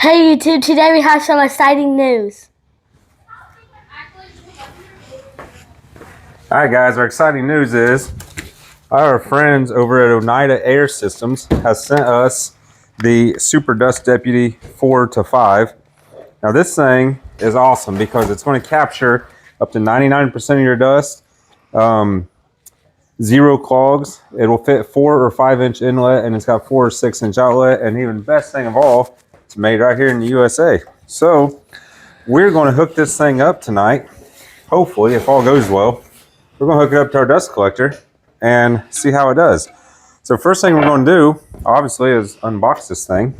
Hey YouTube, today we have some exciting news. Alright guys, our exciting news is our friends over at Onedia Air Systems has sent us the Super Dust Deputy 4 to 5. Now this thing is awesome because it's going to capture up to 99% of your dust, zero clogs. It'll fit 4 or 5 inch inlet, and it's got 4 or 6 inch outlet, and even best thing of all, it's made right here in the USA. So we're going to hook this thing up tonight, hopefully if all goes well. We're going to hook it up to our dust collector and see how it does. So first thing we're going to do, obviously, is unbox this thing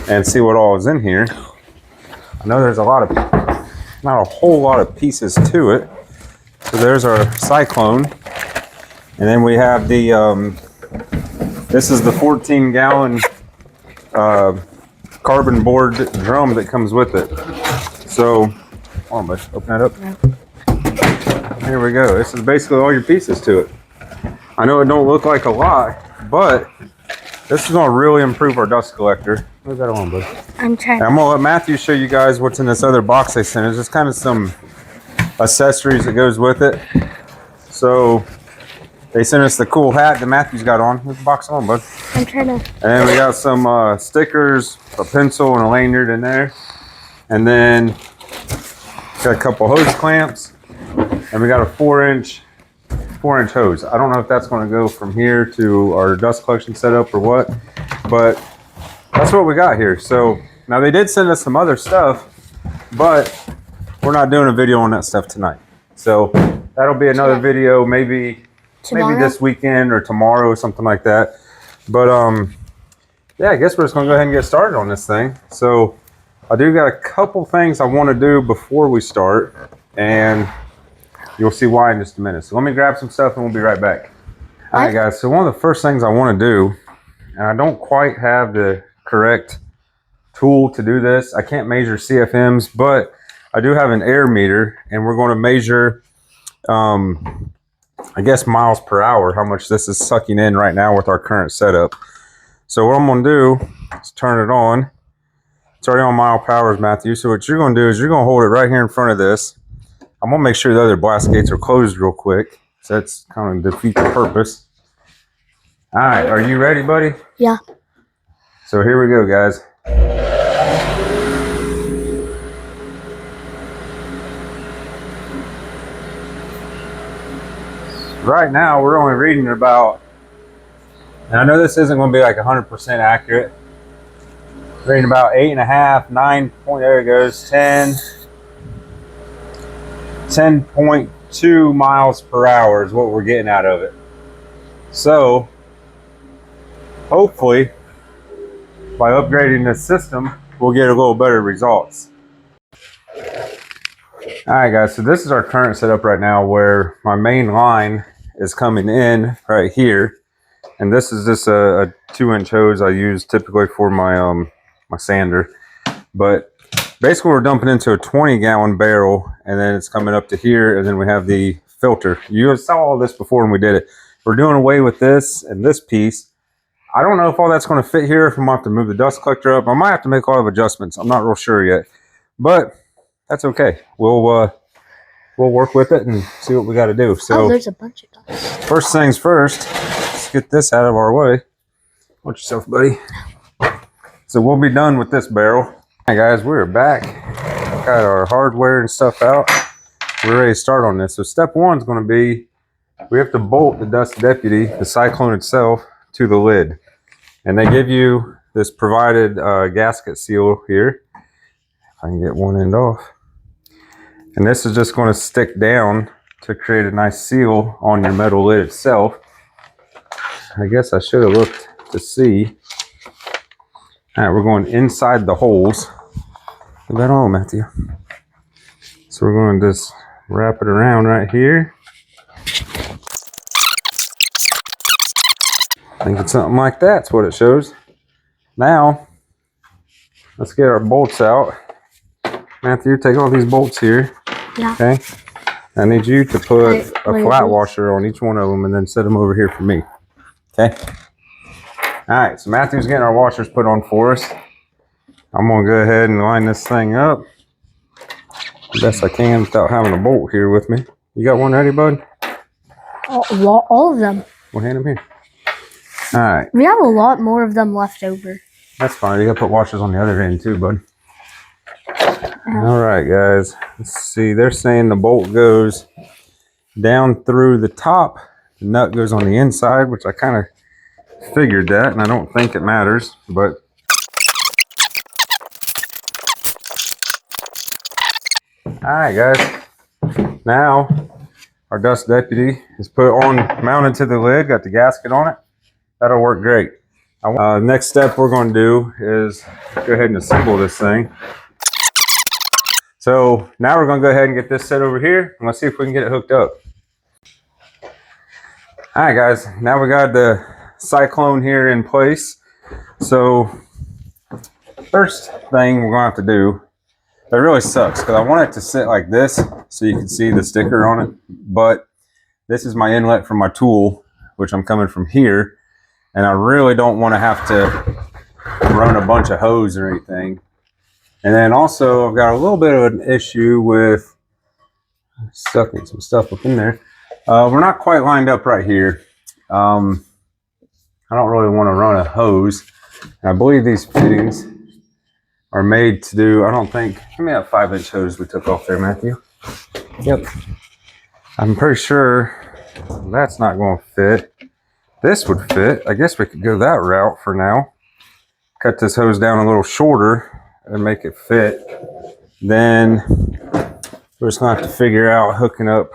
and see what all is in here. I know there's not a whole lot of pieces to it. So there's our cyclone. And then we have the, this is the 14-gallon carbon board drum that comes with it. So, hold on, bud, open that up. Yeah. Here we go. This is basically all your pieces to it. I know it don't look like a lot, but this is going to really improve our dust collector. Move that on, bud. I'm trying. I'm going to let Matthew show you guys what's in this other box they sent. It's just kind of some accessories that goes with it. So they sent us the cool hat that Matthew's got on. Move the box on, bud. I'm trying to. And then we got some stickers, a pencil, and a lanyard in there. And then got a couple hose clamps. And we got a 4-inch hose. I don't know if that's going to go from here to our dust collection setup or what, but that's what we got here. So now they did send us some other stuff, but we're not doing a video on that stuff tonight. So that'll be another video, maybe this weekend or tomorrow or something like that. But yeah, I guess we're just going to go ahead and get started on this thing. So I do got a couple things I want to do before we start, and you'll see why in just a minute. So let me grab some stuff and we'll be right back. All right, guys. So one of the first things I want to do, and I don't quite have the correct tool to do this. I can't measure CFMs, but I do have an air meter, and we're going to measure, I guess, miles per hour, how much this is sucking in right now with our current setup. So what I'm going to do is turn it on. It's already on mile per hour, Matthew. So what you're going to do is you're going to hold it right here in front of this. I'm going to make sure the other blast gates are closed real quick. So that's kind of defeat the purpose. All right, are you ready, buddy? Yeah. So here we go, guys. Right now, we're only reading about, and I know this isn't going to be like 100% accurate. Reading about 8.5, 9 point, there it goes, 10.2 miles per hour is what we're getting out of it. So hopefully by upgrading this system, we'll get a little better results. All right, guys, so this is our current setup right now, where my main line is coming in right here, and this is just a 2-inch hose I use typically for my my sander. But basically we're dumping into a 20-gallon barrel, and then it's coming up to here, and then we have the filter. You saw all this before when we did it. We're doing away with this and this piece. I don't know if all that's going to fit here, if I'm going to have to move the dust collector up. I might have to make a lot of adjustments. I'm not real sure yet, but that's okay. We'll work with it and see what we got to do. So there's a bunch of dust. First things first, let's get this out of our way. Watch yourself, buddy. So we'll be done with this barrel. All right, guys, we're back. Got our hardware and stuff out. We're ready to start on this. So step one is going to be, we have to bolt the Dust Deputy, the cyclone itself, to the lid. And they give you this provided gasket seal here. If I can get one end off. And this is just going to stick down to create a nice seal on your metal lid itself. I guess I should have looked to see. All right, we're going inside the holes. Put that on, Matthew. So we're going to just wrap it around right here. I think it's something like that's what it shows. Now, let's get our bolts out. Matthew, take all these bolts here. Yeah. Okay. I need you to put a flat washer on each one of them and then set them over here for me. Okay. All right, so Matthew's getting our washers put on for us. I'm gonna go ahead and line this thing up best I can without having a bolt here with me. You got one ready, bud? All of them. We'll hand them here. All right. We have a lot more of them left over. That's fine. You gotta put washers on the other end too, bud. All right, guys. Let's see. They're saying the bolt goes down through the top. The nut goes on the inside, which I kind of figured that, and I don't think it matters, but all right, guys. Now our dust deputy is put on, mounted to the lid, got the gasket on it. That'll work great. Next step we're going to do is go ahead and assemble this thing. So now we're going to go ahead and get this set over here, and let's see if we can get it hooked up. All right, guys. Now we got the cyclone here in place. So first thing we're going to have to do, it really sucks because I want it to sit like this so you can see the sticker on it, but this is my inlet for my tool, which I'm coming from here, and I really don't want to have to run a bunch of hose or anything. And then also I've got a little bit of an issue with sucking some stuff up in there. We're not quite lined up right here. I don't really want to run a hose. And I believe these fittings are made to do, I don't think, give me that 5-inch hose we took off there, Matthew. Yep. I'm pretty sure that's not going to fit. This would fit. I guess we could go that route for now. Cut this hose down a little shorter and make it fit. Then we're just going to have to figure out hooking up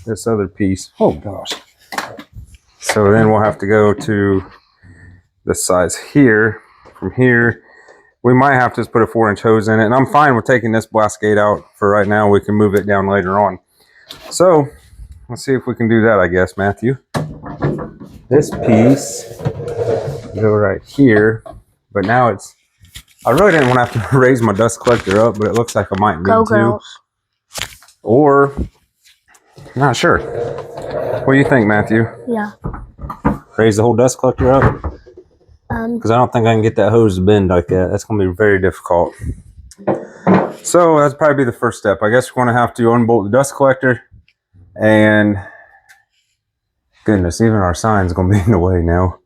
this other piece. Oh gosh. So then we'll have to go to this size here. From here, we might have to just put a 4-inch hose in it. And I'm fine with taking this blast gate out for right now. We can move it down later on. So let's see if we can do that, I guess, Matthew. This piece go right here, but now it's, I really didn't want to have to raise my dust collector up, but it looks like I might need to. Or, not sure. What do you think, Matthew? Yeah. Raise the whole dust collector up? Because I don't think I can get that hose to bend like that. That's going to be very difficult. So that's probably be the first step. I guess we're going to have to unbolt the dust collector. And goodness, even our sign's going to be in the way now.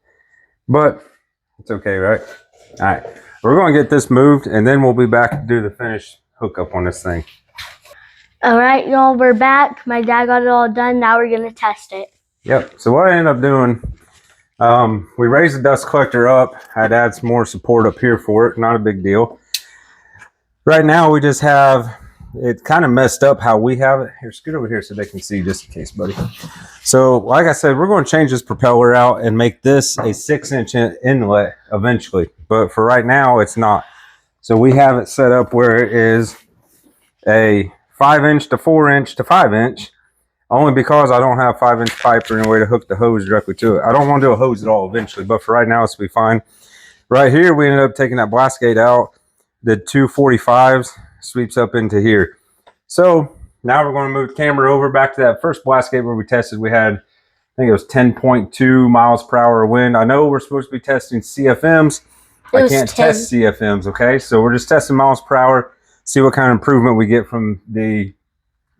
But it's okay, right? All right. We're going to get this moved, and then we'll be back to do the finished hookup on this thing. All right, y'all, we're back. My dad got it all done. Now we're going to test it. Yep. So what I ended up doing, we raised the dust collector up. I had to add some more support up here for it. Not a big deal. Right now, we just have, it kind of messed up how we have it. Here, scoot over here so they can see just in case, buddy. So, like I said, we're going to change this propeller out and make this a 6-inch inlet eventually. But for right now, it's not. So we have it set up where it is a 5-inch to 4-inch to 5-inch. Only because I don't have 5-inch pipe or any way to hook the hose directly to it. I don't want to do a hose at all eventually, but for right now, it's be fine. Right here, we ended up taking that blast gate out. The 245s sweeps up into here. So now we're going to move the camera over back to that first blast gate where we tested. We had, I think it was 10.2 miles per hour wind. I know we're supposed to be testing CFMs. I can't test CFMs, okay? So we're just testing miles per hour, see what kind of improvement we get from the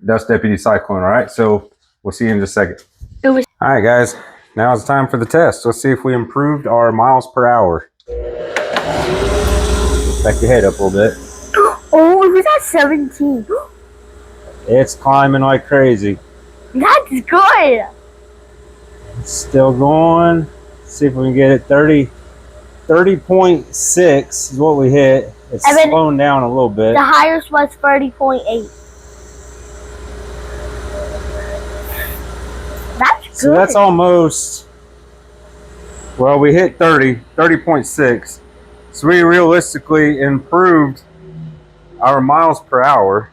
Dust Deputy Cyclone, all right? So we'll see you in just a second. All right, guys. Now it's time for the test. Let's see if we improved our miles per hour. Back your head up a little bit. Oh, it was at 17. It's climbing like crazy. That's good. It's still going. Let's see if we can get it 30. 30.6 is what we hit. It's slowing down a little bit. The highest was 30.8. That's good. So that's almost, well, we hit 30.6. So we realistically improved our miles per hour.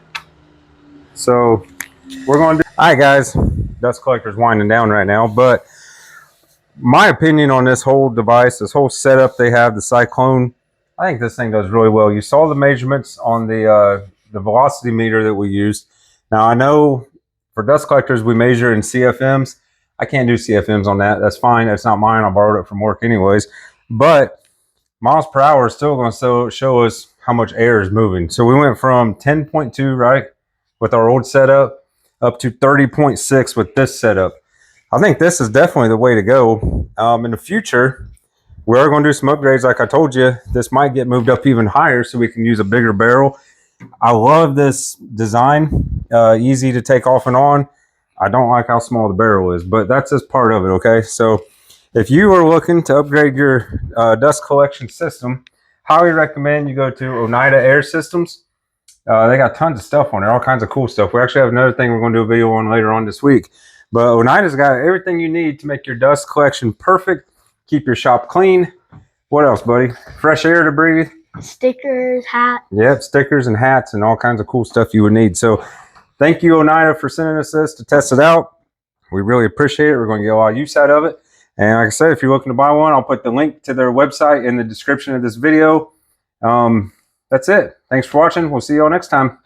So we're going to do, all right, guys, dust collector's winding down right now, but my opinion on this whole device, this whole setup they have, the Cyclone, I think this thing does really well. You saw the measurements on the velocity meter that we used. Now, I know for dust collectors, we measure in CFMs. I can't do CFMs on that. That's fine. That's not mine. I borrowed it from work anyways. But miles per hour is still going to show us how much air is moving. So we went from 10.2, right, with our old setup, up to 30.6 with this setup. I think this is definitely the way to go. In the future, we are going to do some upgrades. Like I told you, this might get moved up even higher so we can use a bigger barrel. I love this design, easy to take off and on. I don't like how small the barrel is, but that's just part of it, okay? So if you are looking to upgrade your dust collection system, highly recommend you go to Onedia Air Systems. They got tons of stuff on there, all kinds of cool stuff. We actually have another thing we're going to do a video on later on this week. But Oneida's got everything you need to make your dust collection perfect, keep your shop clean. What else, buddy? Fresh air to breathe. Stickers, hats. Yep, stickers and hats and all kinds of cool stuff you would need. So thank you, Onedia, for sending us this to test it out. We really appreciate it. We're going to get a lot of use out of it. And like I said, if you're looking to buy one, I'll put the link to their website in the description of this video. That's it. Thanks for watching. We'll see you all next time.